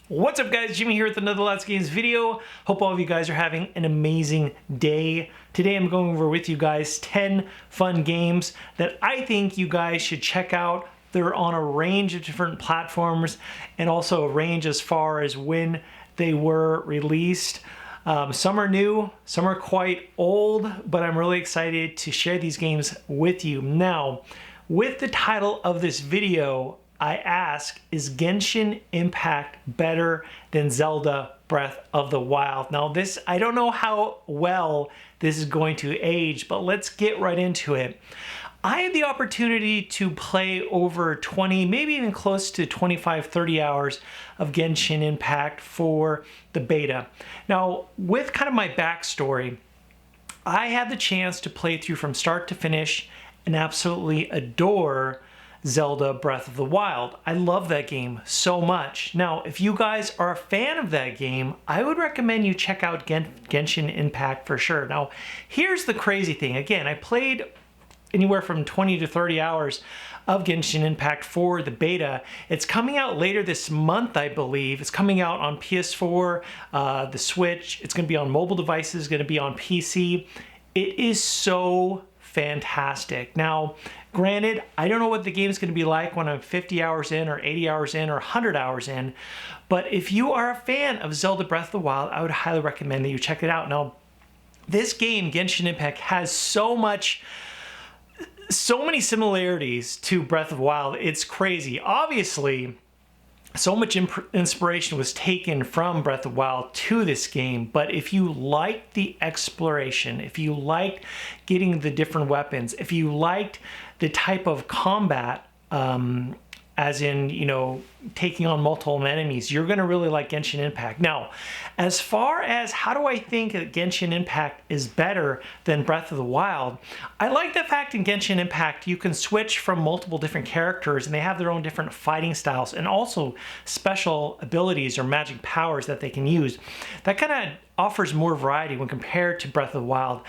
What's up guys, Jimmy here with another Let's Games video. Hope all of you guys are having an amazing day. Today I'm going over with you guys 10 fun games that I think you guys should check out. They're on a range of different platforms and also a range as far as when they were released. Some are new, some are quite old, but I'm really excited to share these games with you. Now, with the title of this video, I ask, is Genshin Impact better than Zelda Breath of the Wild? Now this, I don't know how well this is going to age, but let's get right into it. I had the opportunity to play over 20, maybe even close to 25, 30 hours of Genshin Impact for the beta. Now, with kind of my backstory, I had the chance to play through from start to finish and absolutely adore Zelda Breath of the Wild. I love that game so much. Now, if you guys are a fan of that game, I would recommend you check out Genshin Impact for sure. Now, here's the crazy thing. Again, I played anywhere from 20 to 30 hours of Genshin Impact for the beta. It's coming out later this month, I believe. It's coming out on PS4, the Switch. It's going to be on mobile devices, going to be on PC. It is so fantastic. Now, granted, I don't know what the game is going to be like when I'm 50 hours in or 80 hours in or 100 hours in, but if you are a fan of Zelda Breath of the Wild, I would highly recommend that you check it out. Now, this game, Genshin Impact, has so many similarities to Breath of the Wild. It's crazy. Obviously, so much inspiration was taken from Breath of the Wild to this game, but if you liked the exploration, if you liked getting the different weapons, if you liked the type of combat, as in, you know, taking on multiple enemies, you're going to really like Genshin Impact. Now, as far as how do I think that Genshin Impact is better than Breath of the Wild, I like the fact in Genshin Impact you can switch from multiple different characters and they have their own different fighting styles and also special abilities or magic powers that they can use. That kind of offers more variety when compared to Breath of the Wild.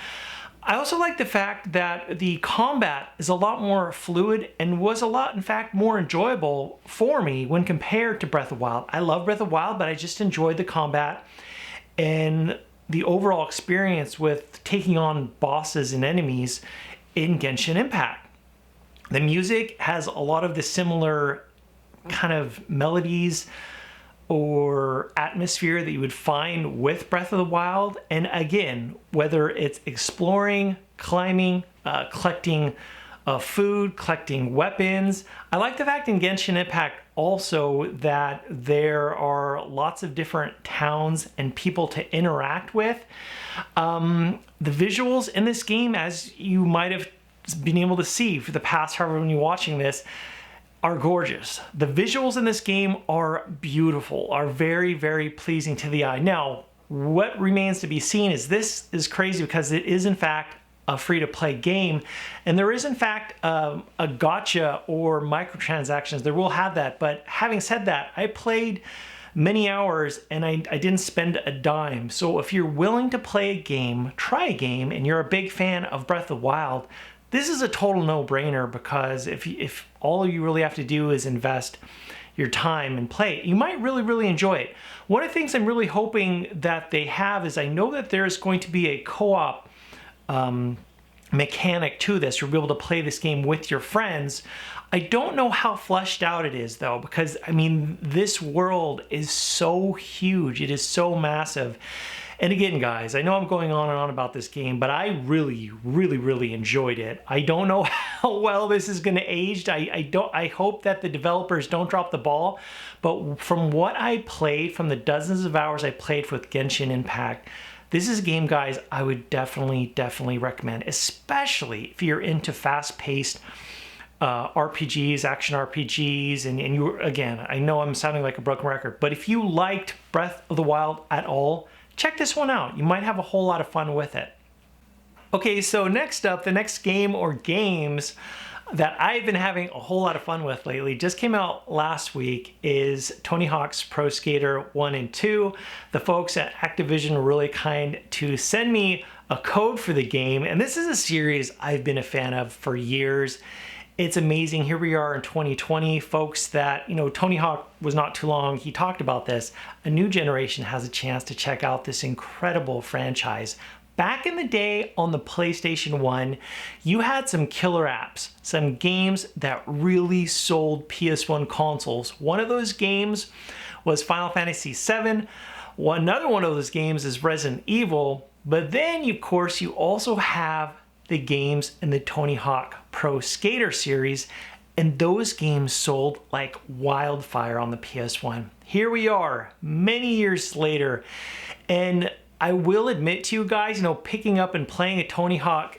I also like the fact that the combat is a lot more fluid and was a lot, in fact, more enjoyable for me when compared to Breath of the Wild. I love Breath of the Wild, but I just enjoyed the combat and the overall experience with taking on bosses and enemies in Genshin Impact. The music has a lot of the similar kind of melodies or atmosphere that you would find with Breath of the Wild. And again, whether it's exploring, climbing, collecting food, collecting weapons. I like the fact in Genshin Impact also that there are lots of different towns and people to interact with. The visuals in this game, as you might have been able to see for the past however many watching this, are gorgeous. The visuals in this game are beautiful, are very, very pleasing to the eye. Now, what remains to be seen is this is crazy because it is in fact a free-to-play game, and there is in fact a gacha or microtransactions. There will have that, but having said that, I played many hours and I didn't spend a dime. So if you're willing to play a game, try a game, and you're a big fan of Breath of the Wild, this is a total no-brainer because if all you really have to do is invest your time and play it, you might really, really enjoy it. One of the things I'm really hoping that they have is I know that there's going to be a co-op mechanic to this. You'll be able to play this game with your friends. I don't know how fleshed out it is though, because I mean, this world is so huge. It is so massive. And again, guys, I know I'm going on and on about this game, but I really, really, really enjoyed it. I don't know how well this is going to age. I hope that the developers don't drop the ball. But from what I played, from the dozens of hours I played with Genshin Impact, this is a game, guys, I would definitely recommend, especially if you're into fast-paced RPGs, action RPGs, and you, again, I know I'm sounding like a broken record, but if you liked Breath of the Wild at all, check this one out. You might have a whole lot of fun with it. Okay, so next up, the next game or games that I've been having a whole lot of fun with lately, just came out last week, is Tony Hawk's Pro Skater 1 and 2. The folks at Activision were really kind to send me a code for the game, and this is a series I've been a fan of for years. It's amazing. Here we are in 2020, folks, that, Tony Hawk was not too long. He talked about this. A new generation has a chance to check out this incredible franchise. Back in the day on the PlayStation 1, you had some killer apps, some games that really sold PS1 consoles. One of those games was Final Fantasy VII. Another one of those games is Resident Evil. But then, of course, you also have the games in the Tony Hawk Pro Skater series, and those games sold like wildfire on the PS1. Here we are, many years later, and I will admit to you guys, picking up and playing a Tony Hawk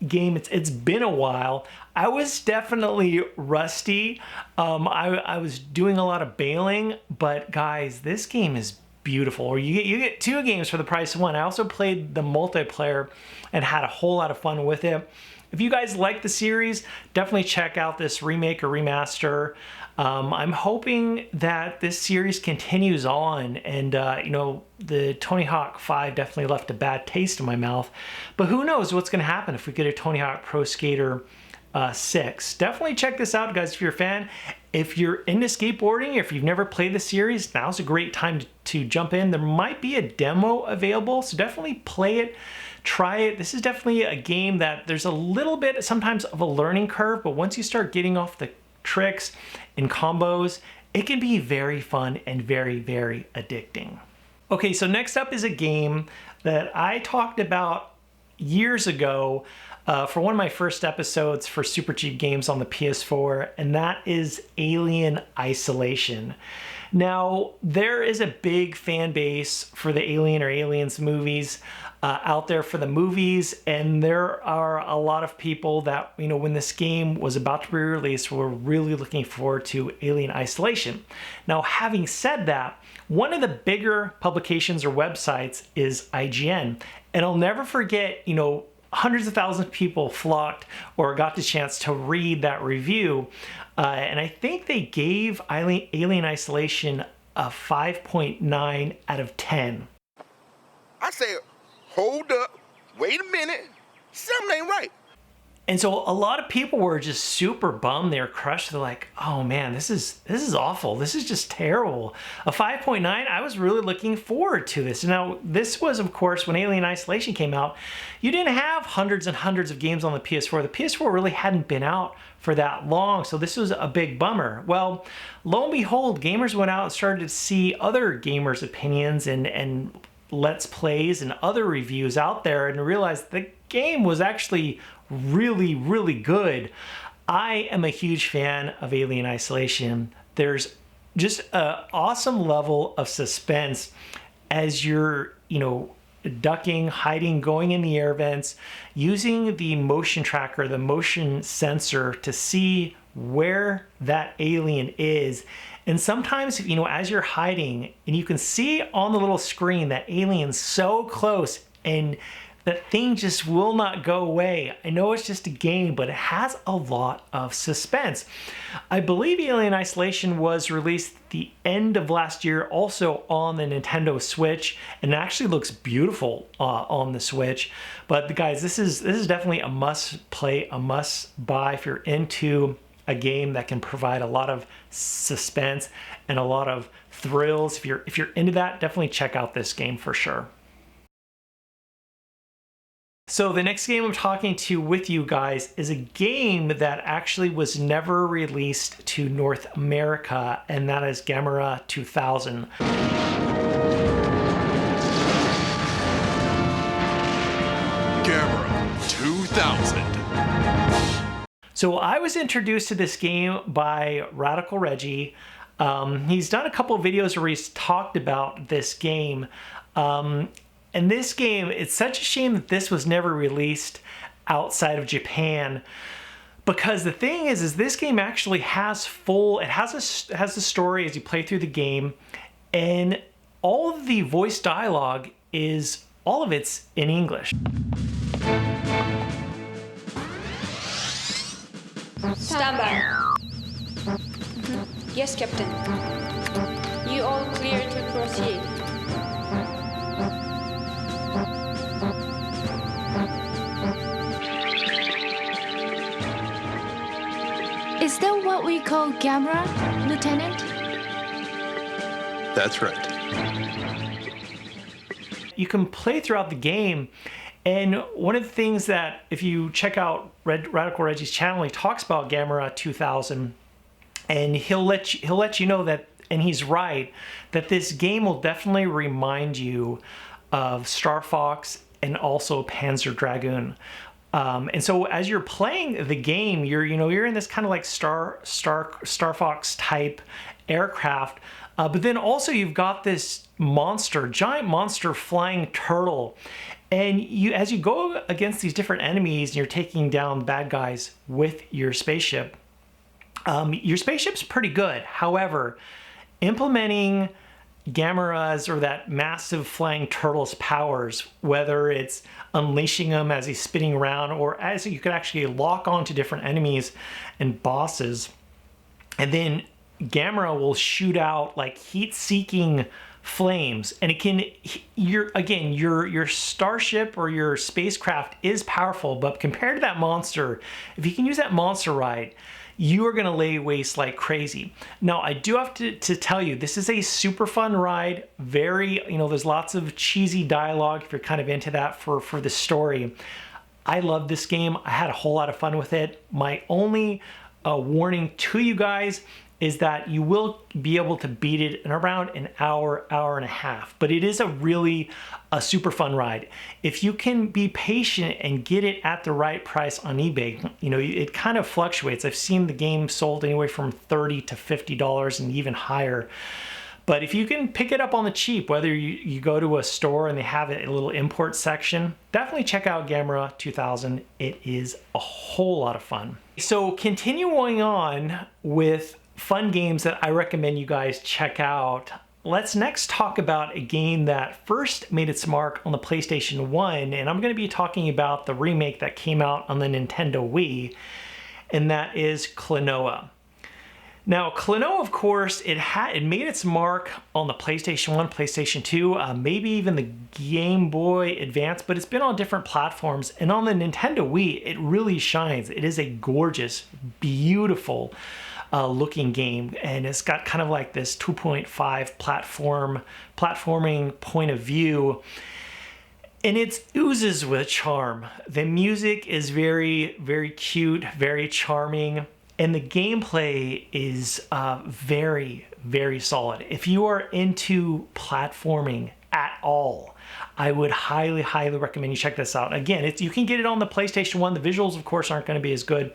game, it's been a while. I was definitely rusty. I was doing a lot of bailing, but guys, this game is beautiful. Or you get two games for the price of one. I also played the multiplayer and had a whole lot of fun with it. If you guys like the series, definitely check out this remake or remaster. I'm hoping that this series continues on, and the Tony Hawk 5 definitely left a bad taste in my mouth, but who knows what's going to happen if we get a Tony Hawk Pro Skater 6. Definitely check this out, guys, if you're a fan. If you're into skateboarding, if you've never played the series, now's a great time to jump in. There might be a demo available, so definitely play it, try it. This is definitely a game that there's a little bit sometimes of a learning curve, but once you start getting off the tricks and combos, it can be very fun and very, very addicting. Okay, so next up is a game that I talked about years ago for one of my first episodes for Super Cheap Games on the PS4, and that is Alien Isolation. Now, there is a big fan base for the Alien or Aliens movies out there for the movies, and there are a lot of people that, when this game was about to be released, were really looking forward to Alien Isolation. Now, having said that, one of the bigger publications or websites is IGN, and I'll never forget, hundreds of thousands of people flocked or got the chance to read that review. And I think they gave Alien Isolation a 5.9 out of 10. I say, hold up, wait a minute, something ain't right. And so a lot of people were just super bummed. They were crushed. They're like, oh man, this is awful. This is just terrible. A 5.9, I was really looking forward to this. Now, this was, of course, when Alien Isolation came out, you didn't have hundreds and hundreds of games on the PS4. The PS4 really hadn't been out for that long, so this was a big bummer. Well, lo and behold, gamers went out and started to see other gamers' opinions and Let's Plays and other reviews out there and realized the game was actually really, really good. I am a huge fan of Alien Isolation. There's just an awesome level of suspense as you're, ducking, hiding, going in the air vents, using the motion tracker, the motion sensor to see where that alien is. And sometimes, as you're hiding and you can see on the little screen that alien's so close and that thing just will not go away. I know it's just a game, but it has a lot of suspense. I believe Alien Isolation was released the end of last year, also on the Nintendo Switch, and it actually looks beautiful on the Switch. But guys, this is definitely a must play, a must buy if you're into a game that can provide a lot of suspense and a lot of thrills. If you're into that, definitely check out this game for sure. So the next game I'm talking to with you guys is a game that actually was never released to North America, and that is Gamera 2000. Gamera 2000. So I was introduced to this game by Radical Reggie. He's done a couple of videos where he's talked about this game. And this game, it's such a shame that this was never released outside of Japan, because the thing is this game actually has a story as you play through the game, and all of the voice dialogue is, all of it's in English. Stand by. Yes, Captain. You all clear to proceed. what we call Gamera, Lieutenant? That's right. You can play throughout the game, and one of the things that, if you check out Radical Reggie's channel, he talks about Gamera 2000, and he'll let you know that, and he's right, that this game will definitely remind you of Star Fox and also Panzer Dragoon. And so as you're playing the game, you're in this kind of like Star Fox type aircraft, but then also you've got this giant monster flying turtle, and as you go against these different enemies and you're taking down bad guys with your spaceship, your spaceship's pretty good. However, implementing Gamera's or that massive flying turtle's powers, whether it's unleashing him as he's spinning around, or as you could actually lock onto different enemies and bosses, and then Gamera will shoot out like heat-seeking flames, and it can, your starship or your spacecraft is powerful, but compared to that monster, if you can use that monster right, you are going to lay waste like crazy. Now, I do have to tell you, this is a super fun ride. Very, there's lots of cheesy dialogue if you're kind of into that for the story. I love this game. I had a whole lot of fun with it. My only warning to you guys is that you will be able to beat it in around an hour and a half. But it is a super fun ride. If you can be patient and get it at the right price on eBay, it kind of fluctuates. I've seen the game sold anywhere from $30 to $50 and even higher. But if you can pick it up on the cheap, whether you go to a store and they have a little import section, definitely check out Gamera 2000. It is a whole lot of fun. So continuing on with fun games that I recommend you guys check out, let's next talk about a game that first made its mark on the PlayStation 1, and I'm going to be talking about the remake that came out on the Nintendo Wii, and that is Klonoa. Now, Klonoa, of course, it made its mark on the PlayStation 1, PlayStation 2, maybe even the Game Boy Advance, but it's been on different platforms, and on the Nintendo Wii, it really shines. It is a gorgeous, beautiful looking game, and it's got kind of like this 2.5 platforming point of view, and it oozes with charm. The music is very, very cute, very charming, and the gameplay is very, very solid. If you are into platforming at all, I would highly, highly recommend you check this out. Again, you can get it on the PlayStation 1. The visuals, of course, aren't going to be as good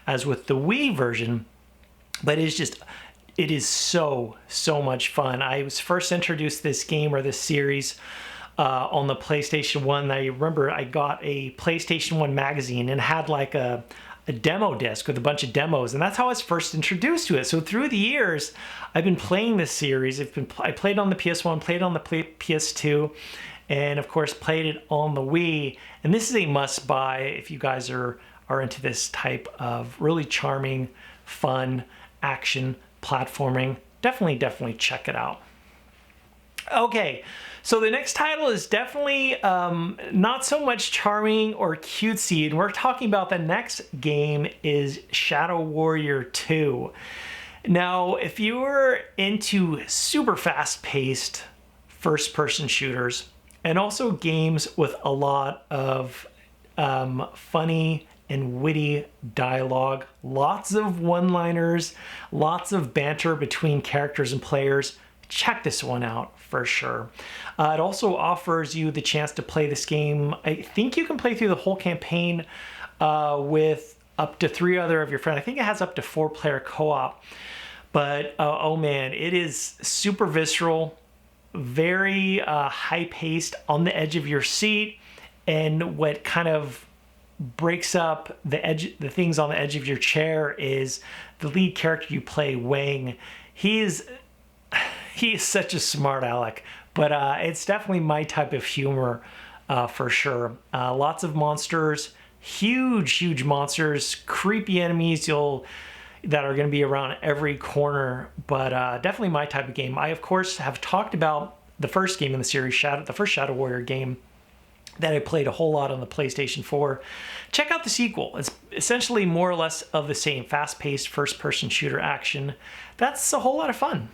as with the Wii version, but it is so much fun. I was first introduced to this game or this series on the PlayStation 1. I remember I got a PlayStation 1 magazine and had like a demo disc with a bunch of demos, and that's how I was first introduced to it. So through the years, I've been playing this series. I played on the PS1, played on the PS2, and of course played it on the Wii. And this is a must-buy if you guys are into this type of really charming, fun action platforming. Definitely check it out. Okay, so the next title is definitely not so much charming or cutesy, and we're talking about the next game is Shadow Warrior 2. Now, if you were into super fast-paced first-person shooters, and also games with a lot of funny and witty dialogue, lots of one-liners, lots of banter between characters and players, check this one out for sure. It also offers you the chance to play this game. I think you can play through the whole campaign with up to 3 other of your friends. I think it has up to 4-player co-op. But oh man, it is super visceral, very high-paced, on the edge of your seat, and what kind of breaks up the things on the edge of your chair is the lead character you play, Wang. He is such a smart aleck, but it's definitely my type of humor for sure. Lots of monsters, huge monsters, creepy enemies that are going to be around every corner, but definitely my type of game. I, of course, have talked about the first game in the series, the first Shadow Warrior game, that I played a whole lot on the PlayStation 4. Check out the sequel. It's essentially more or less of the same fast-paced first-person shooter action. That's a whole lot of fun.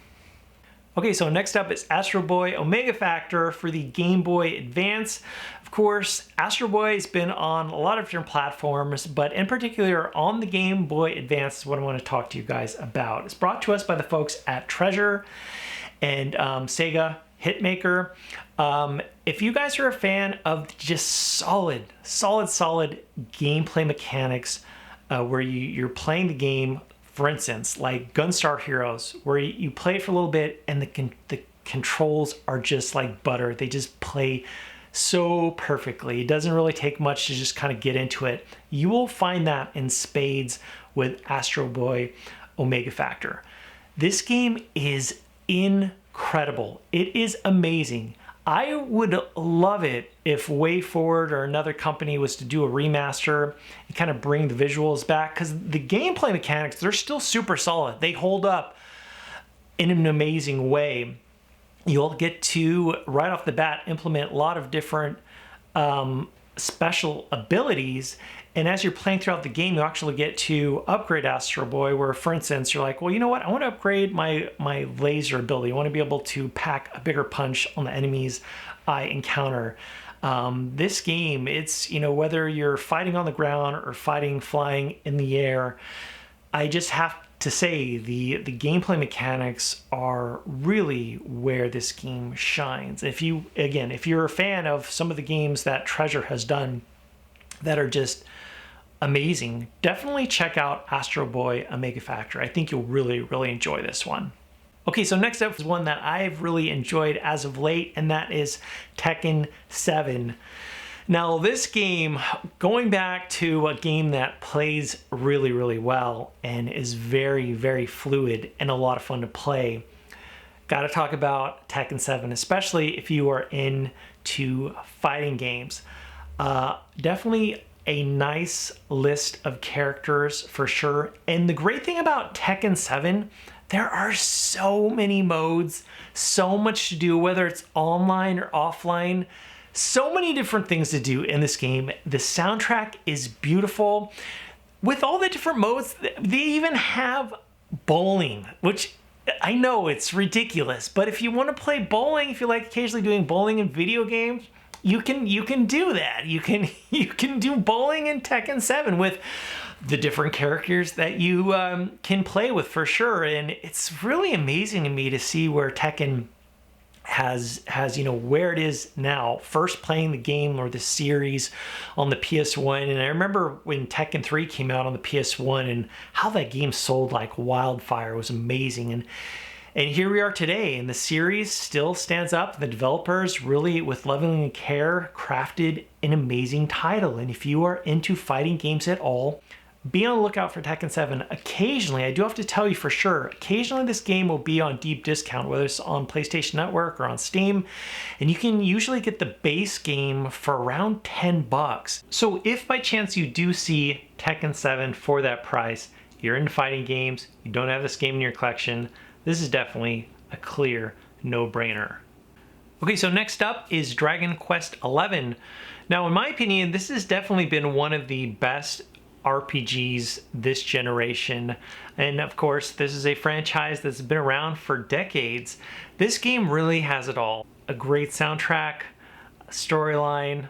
Okay, so next up is Astro Boy Omega Factor for the Game Boy Advance. Of course, Astro Boy has been on a lot of different platforms, but in particular on the Game Boy Advance is what I want to talk to you guys about. It's brought to us by the folks at Treasure and Sega Hitmaker. If you guys are a fan of just solid gameplay mechanics, where you're playing the game, for instance, like Gunstar Heroes, where you play it for a little bit and the controls are just like butter. They just play so perfectly. It doesn't really take much to just kind of get into it. You will find that in spades with Astro Boy Omega Factor. This game is incredible. It is amazing. I would love it if WayForward or another company was to do a remaster and kind of bring the visuals back, because the gameplay mechanics, they're still super solid. They hold up in an amazing way. You'll get to, right off the bat, implement a lot of different special abilities. And as you're playing throughout the game, you actually get to upgrade Astro Boy, where, for instance, you're like, well, you know what? I want to upgrade my laser ability. I want to be able to pack a bigger punch on the enemies I encounter. This game, it's, whether you're fighting on the ground or flying in the air, I just have to say the gameplay mechanics are really where this game shines. If you're a fan of some of the games that Treasure has done that are just amazing, definitely check out Astro Boy Omega Factor. I think you'll really enjoy this one. Okay, so next up is one that I've really enjoyed as of late, and that is Tekken 7. Now, this game, going back to a game that plays really well and is very fluid and a lot of fun to play, gotta talk about Tekken 7, especially if you are into fighting games. Definitely a nice list of characters for sure. And the great thing about Tekken 7, there are so many modes, so much to do, whether it's online or offline. So many different things to do in this game. The soundtrack is beautiful. With all the different modes, they even have bowling, which I know it's ridiculous, but if you want to play bowling, if you like occasionally doing bowling in video games, you can do that. You can do bowling in Tekken 7 with the different characters that you can play with for sure. And it's really amazing to me to see where Tekken has where it is now. First playing the game or the series on the PS1, and I remember when Tekken 3 came out on the PS1 and how that game sold like wildfire. It was amazing. And here we are today, and the series still stands up. The developers really, with loving and care, crafted an amazing title. And if you are into fighting games at all, be on the lookout for Tekken 7. Occasionally, I do have to tell you for sure, occasionally this game will be on deep discount, whether it's on PlayStation Network or on Steam, and you can usually get the base game for around $10. So if by chance you do see Tekken 7 for that price, you're into fighting games, you don't have this game in your collection, this is definitely a clear no-brainer. Okay, so next up is Dragon Quest XI. Now, in my opinion, this has definitely been one of the best RPGs this generation. And of course, this is a franchise that's been around for decades. This game really has it all. A great soundtrack, a storyline,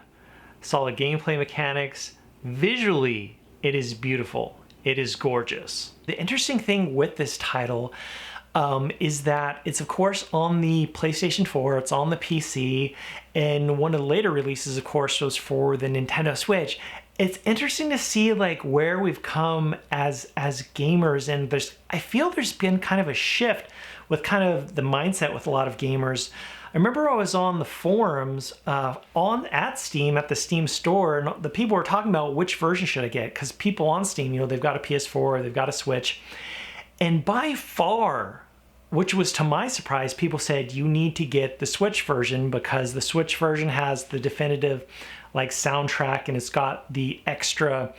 solid gameplay mechanics. Visually, it is beautiful. It is gorgeous. The interesting thing with this title is that it's of course on the PlayStation 4, it's on the PC, and one of the later releases of course was for the Nintendo Switch. It's interesting to see like where we've come as gamers, and I feel there's been kind of a shift with kind of the mindset with a lot of gamers. I remember I was on the forums at Steam, at the Steam store, and the people were talking about which version should I get, because people on Steam, they've got a PS4, they've got a Switch, and by far, which was to my surprise, people said you need to get the Switch version because the Switch version has the definitive like soundtrack, and it's got the extra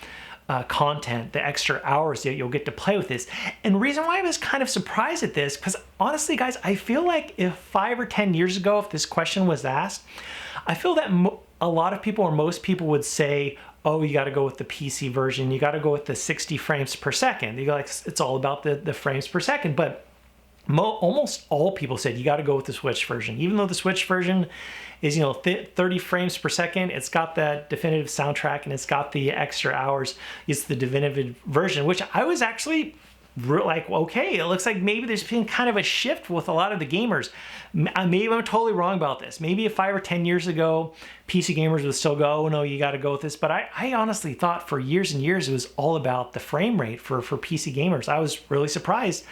content, the extra hours that you'll get to play with this. And the reason why I was kind of surprised at this, because honestly guys, I feel like if 5 or 10 years ago, if this question was asked, I feel that a lot of people, or most people, would say, oh, you got to go with the PC version. You got to go with the 60 frames per second. You like, it's all about the frames per second. But almost all people said you got to go with the Switch version. Even though the Switch version is, 30 frames per second, it's got that definitive soundtrack and it's got the extra hours. It's the definitive version, which I was actually like, okay, it looks like maybe there's been kind of a shift with a lot of the gamers. Maybe I'm totally wrong about this. Maybe if 5 or 10 years ago, PC gamers would still go, oh no, you got to go with this. But I honestly thought for years and years it was all about the frame rate for PC gamers. I was really surprised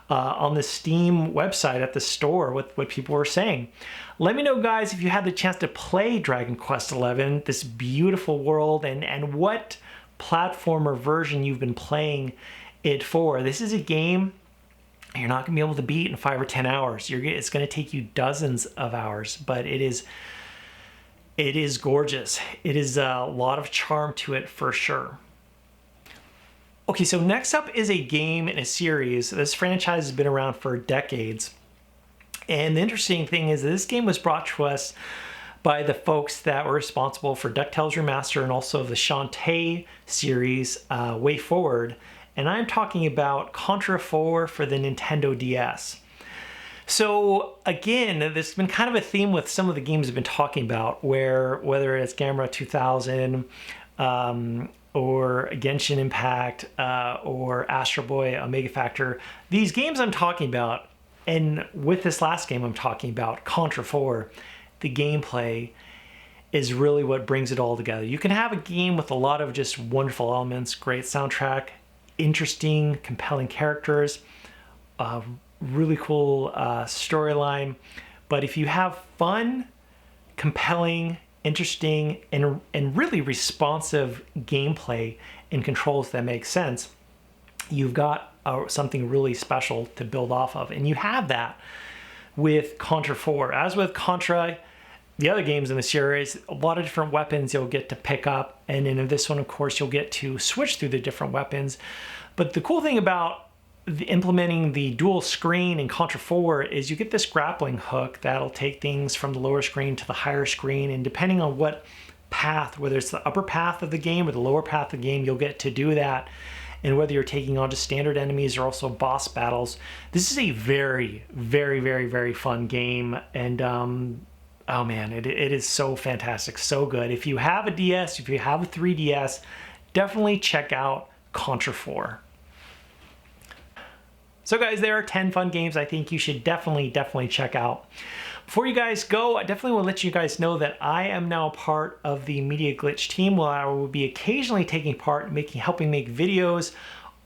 on the Steam website at the store what people were saying. Let me know, guys, if you had the chance to play Dragon Quest XI, this beautiful world, and what platformer version you've been playing it for. This is a game you're not going to be able to beat in 5 or 10 hours. It's going to take you dozens of hours, but it is gorgeous. It is a lot of charm to it for sure. Okay, so next up is a game in a series. This franchise has been around for decades. And the interesting thing is this game was brought to us by the folks that were responsible for DuckTales Remaster and also the Shantae series, Way Forward. And I'm talking about Contra 4 for the Nintendo DS. So again, there's been kind of a theme with some of the games I've been talking about, whether it's Gamera 2000, or Genshin Impact, or Astro Boy, Omega Factor. These games I'm talking about, and with this last game I'm talking about, Contra 4, the gameplay is really what brings it all together. You can have a game with a lot of just wonderful elements, great soundtrack, interesting, compelling characters, really cool storyline. But if you have fun, compelling, interesting, and really responsive gameplay and controls that make sense, you've got something really special to build off of. And you have that with Contra 4. As with Contra, the other games in the series, a lot of different weapons you'll get to pick up. And in this one, of course, you'll get to switch through the different weapons. But the cool thing about implementing the dual screen in Contra 4 is you get this grappling hook that'll take things from the lower screen to the higher screen. And depending on what path, whether it's the upper path of the game or the lower path of the game, you'll get to do that. And whether you're taking on just standard enemies or also boss battles, this is a very, very, very, very fun game. And oh man, it is so fantastic, so good. If you have a DS, if you have a 3DS, definitely check out Contra 4. So guys, there are 10 fun games I think you should definitely check out. Before you guys go, I definitely want to let you guys know that I am now part of the Media Glitch team, where I will be occasionally taking part in helping make videos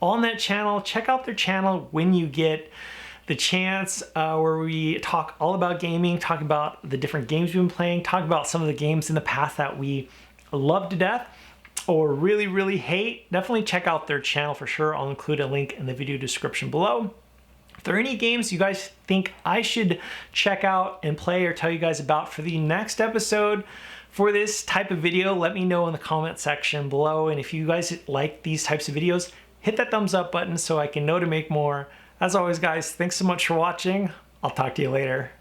on that channel. Check out their channel when you get the chance, where we talk all about gaming, talk about the different games we've been playing, talk about some of the games in the past that we love to death or really, really hate. Definitely check out their channel for sure. I'll include a link in the video description below. If there are any games you guys think I should check out and play or tell you guys about for the next episode for this type of video, let me know in the comment section below. And if you guys like these types of videos, hit that thumbs up button so I can know to make more. As always, guys, thanks so much for watching. I'll talk to you later.